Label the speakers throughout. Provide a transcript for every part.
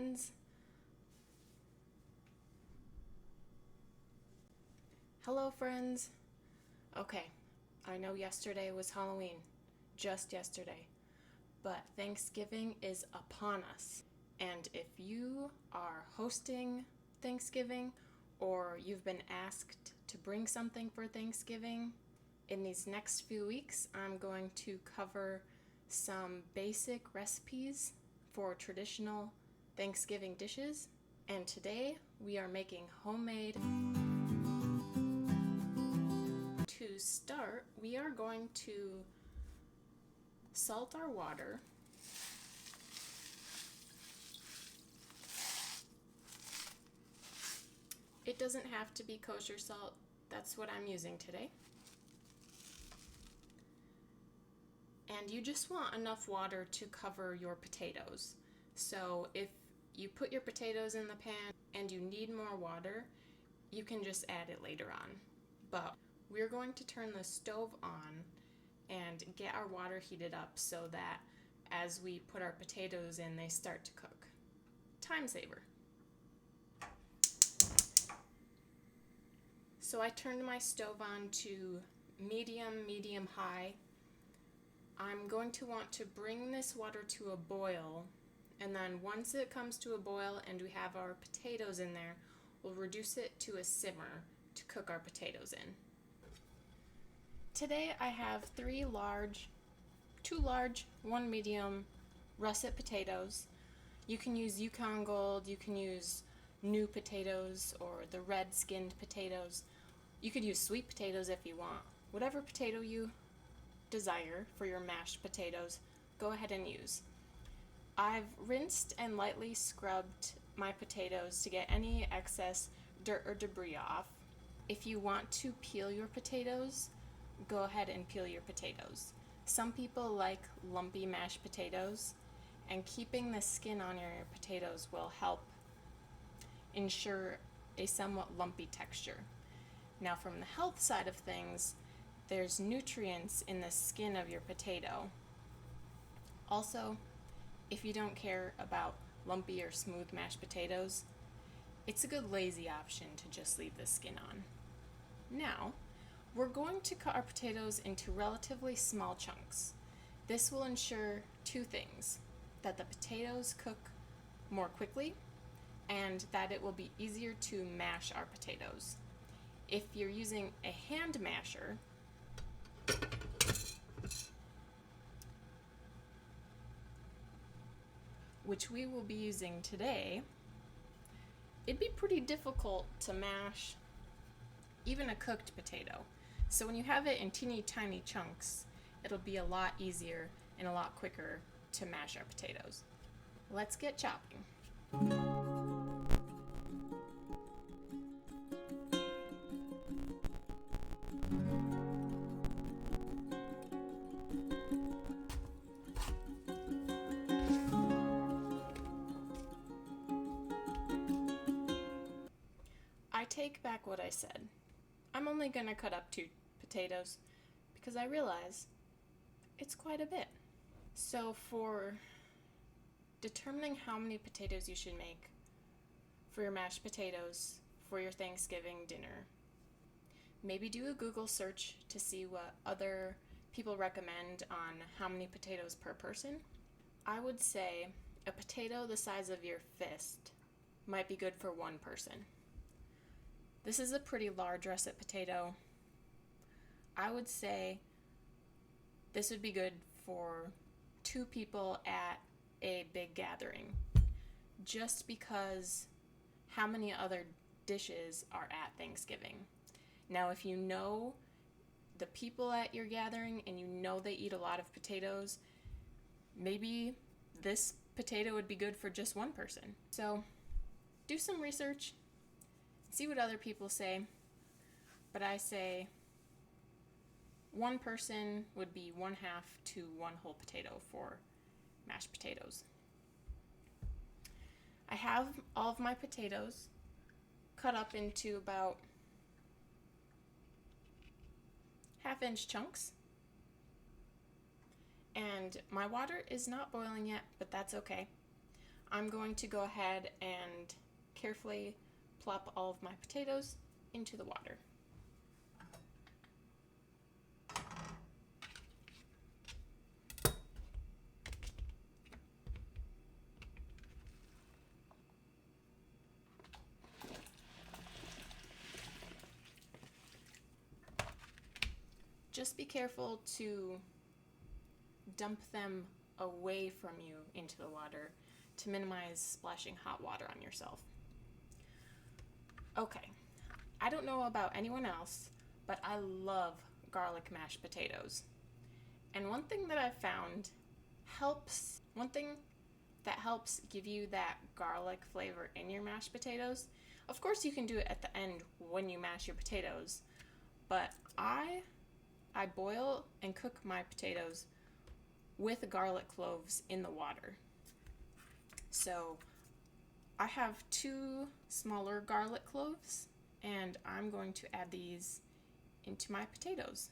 Speaker 1: friends. Hello, friends. Okay, I know yesterday was Halloween, just yesterday, but Thanksgiving is upon us. And if you are hosting Thanksgiving or you've been asked to bring something for Thanksgiving, in these next few weeks, I'm going to cover some basic recipes for traditional Thanksgiving dishes. And today we are making homemade. To start, we are going to salt our water. It doesn't have to be kosher salt. That's what I'm using today. And you just want enough water to cover your potatoes. So if you put your potatoes in the pan and you need more water, you can just add it later on. But we're going to turn the stove on and get our water heated up so that as we put our potatoes in, they start to cook. Time saver. So I turned my stove on to medium high. I'm going to want to bring this water to a boil, and then once it comes to a boil and we have our potatoes in there, we'll reduce it to a simmer to cook our potatoes in. Today I have two large, one medium russet potatoes. You can use Yukon Gold, you can use new potatoes or the red skinned potatoes. You could use sweet potatoes if you want. Whatever potato you desire for your mashed potatoes, go ahead and use. I've rinsed and lightly scrubbed my potatoes to get any excess dirt or debris off. If you want to peel your potatoes, go ahead and peel your potatoes. Some people like lumpy mashed potatoes, and keeping the skin on your potatoes will help ensure a somewhat lumpy texture. Now, from the health side of things, there's nutrients in the skin of your potato. Also, if you don't care about lumpy or smooth mashed potatoes, it's a good lazy option to just leave the skin on. Now, we're going to cut our potatoes into relatively small chunks. This will ensure two things: that the potatoes cook more quickly and that it will be easier to mash our potatoes. If you're using a hand masher, which we will be using today, it'd be pretty difficult to mash even a cooked potato. So when you have it in teeny tiny chunks, it'll be a lot easier and a lot quicker to mash our potatoes. Let's get chopping. I take back what I said. I'm only going to cut up 2 potatoes because I realize it's quite a bit. So for determining how many potatoes you should make for your mashed potatoes for your Thanksgiving dinner, maybe do a Google search to see what other people recommend on how many potatoes per person. I would say a potato the size of your fist might be good for one person. This is a pretty large russet potato. I would say this would be good for 2 people at a big gathering, just because how many other dishes are at Thanksgiving. Now, if you know the people at your gathering and you know they eat a lot of potatoes, maybe this potato would be good for just one person. So do some research, see what other people say, but I say one person would be 1/2 to 1 whole potato for mashed potatoes. I have all of my potatoes cut up into about 1/2-inch chunks, and my water is not boiling yet, but that's okay. I'm going to go ahead and carefully plop all of my potatoes into the water. Just be careful to dump them away from you into the water to minimize splashing hot water on yourself. Okay, I don't know about anyone else, but I love garlic mashed potatoes. And one thing that I've found that helps give you that garlic flavor in your mashed potatoes, of course you can do it at the end when you mash your potatoes, but I boil and cook my potatoes with garlic cloves in the water. So I have 2 smaller garlic cloves, and I'm going to add these into my potatoes.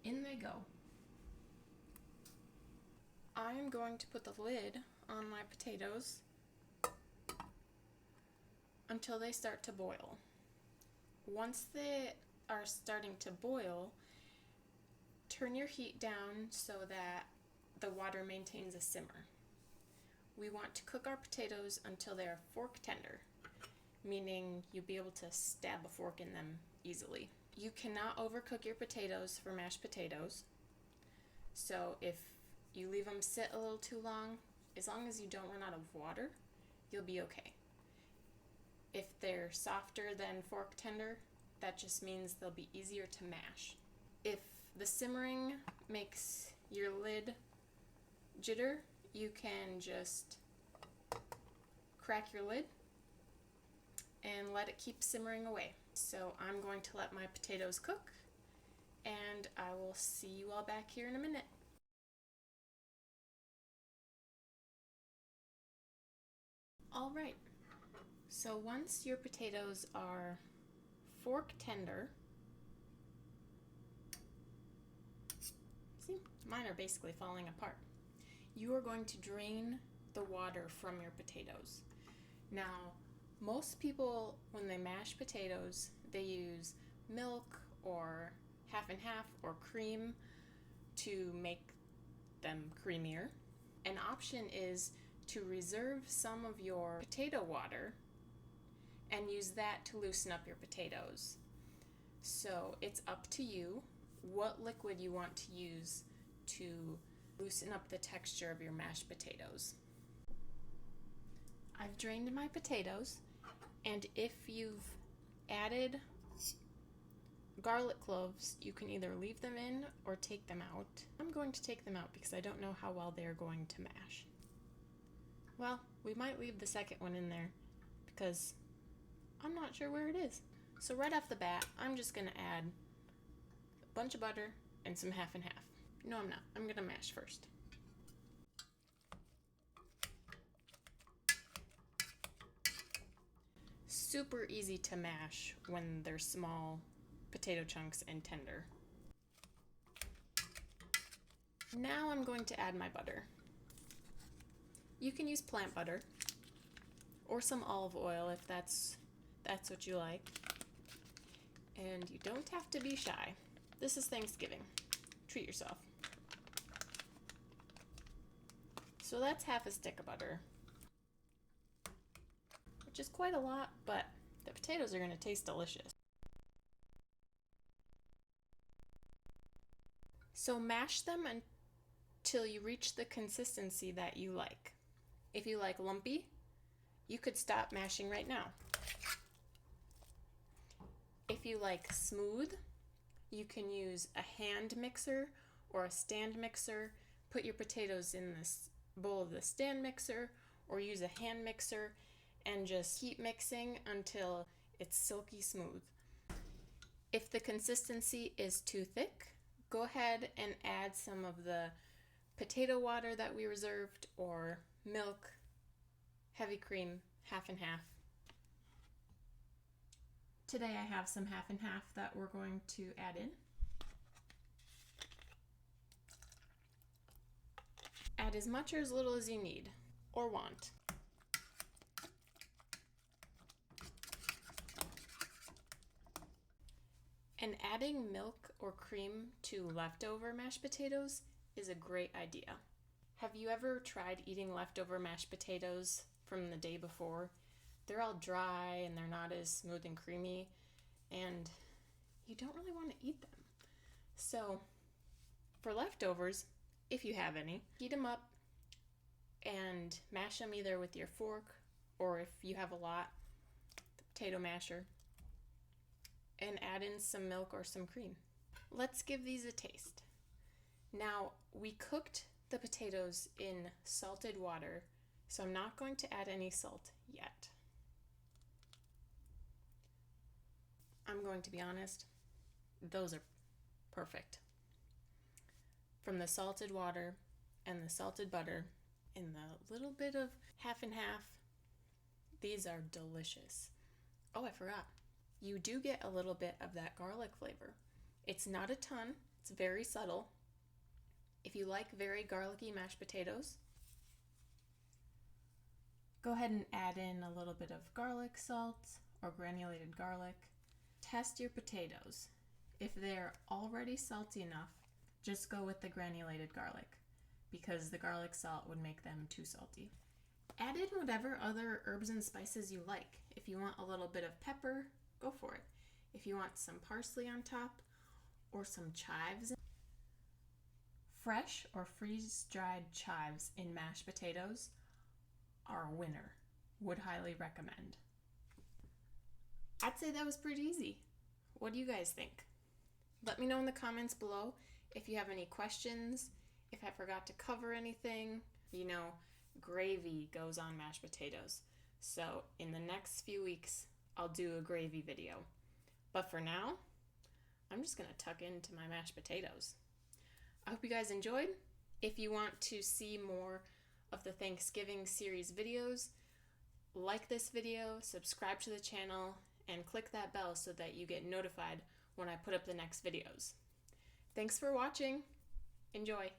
Speaker 1: In they go. I am going to put the lid on my potatoes until they start to boil. Once they are starting to boil, turn your heat down so that the water maintains a simmer. We want to cook our potatoes until they are fork tender, meaning you'll be able to stab a fork in them easily. You cannot overcook your potatoes for mashed potatoes, so if you leave them sit a little too long, as long as you don't run out of water, you'll be okay. If they're softer than fork tender, that just means they'll be easier to mash. If the simmering makes your lid jitter, you can just crack your lid and let it keep simmering away. So I'm going to let my potatoes cook, and I will see you all back here in a minute. All right, so once your potatoes are fork tender, see, mine are basically falling apart. You are going to drain the water from your potatoes. Now, most people, when they mash potatoes, they use milk or half and half or cream to make them creamier. An option is to reserve some of your potato water and use that to loosen up your potatoes. So it's up to you what liquid you want to use to loosen up the texture of your mashed potatoes. I've drained my potatoes, and if you've added garlic cloves, you can either leave them in or take them out. I'm going to take them out because I don't know how well they're going to mash. Well, we might leave the second one in there because I'm not sure where it is. So right off the bat, I'm just going to add a bunch of butter and some half and half. No, I'm not. I'm going to mash first. Super easy to mash when they're small potato chunks and tender. Now I'm going to add my butter. You can use plant butter or some olive oil if that's what you like. And you don't have to be shy. This is Thanksgiving. Treat yourself. So that's half a stick of butter, which is quite a lot, but the potatoes are going to taste delicious. So mash them until you reach the consistency that you like. If you like lumpy, you could stop mashing right now. If you like smooth, you can use a hand mixer or a stand mixer. Put your potatoes in this bowl of the stand mixer or use a hand mixer and just keep mixing until it's silky smooth. If the consistency is too thick, go ahead and add some of the potato water that we reserved, or milk, heavy cream, half and half. Today I have some half and half that we're going to add in. Add as much or as little as you need or want. And adding milk or cream to leftover mashed potatoes is a great idea. Have you ever tried eating leftover mashed potatoes from the day before? They're all dry and they're not as smooth and creamy, and you don't really want to eat them. So for leftovers, if you have any, heat them up and mash them either with your fork, or if you have a lot, the potato masher, and add in some milk or some cream. Let's give these a taste. Now, we cooked the potatoes in salted water, so I'm not going to add any salt yet. I'm going to be honest, those are perfect. From the salted water and the salted butter and the little bit of half and half, these are delicious. Oh, I forgot. You do get a little bit of that garlic flavor. It's not a ton, it's very subtle. If you like very garlicky mashed potatoes, go ahead and add in a little bit of garlic salt or granulated garlic. Test your potatoes. If they're already salty enough, just go with the granulated garlic, because the garlic salt would make them too salty. Add in whatever other herbs and spices you like. If you want a little bit of pepper, go for it. If you want some parsley on top or some chives, fresh or freeze-dried chives in mashed potatoes are a winner. Would highly recommend. I'd say that was pretty easy. What do you guys think? Let me know in the comments below if you have any questions, if I forgot to cover anything. You know, gravy goes on mashed potatoes. So in the next few weeks, I'll do a gravy video. But for now, I'm just gonna tuck into my mashed potatoes. I hope you guys enjoyed. If you want to see more of the Thanksgiving series videos, like this video, subscribe to the channel, and click that bell so that you get notified when I put up the next videos. Thanks for watching. Enjoy.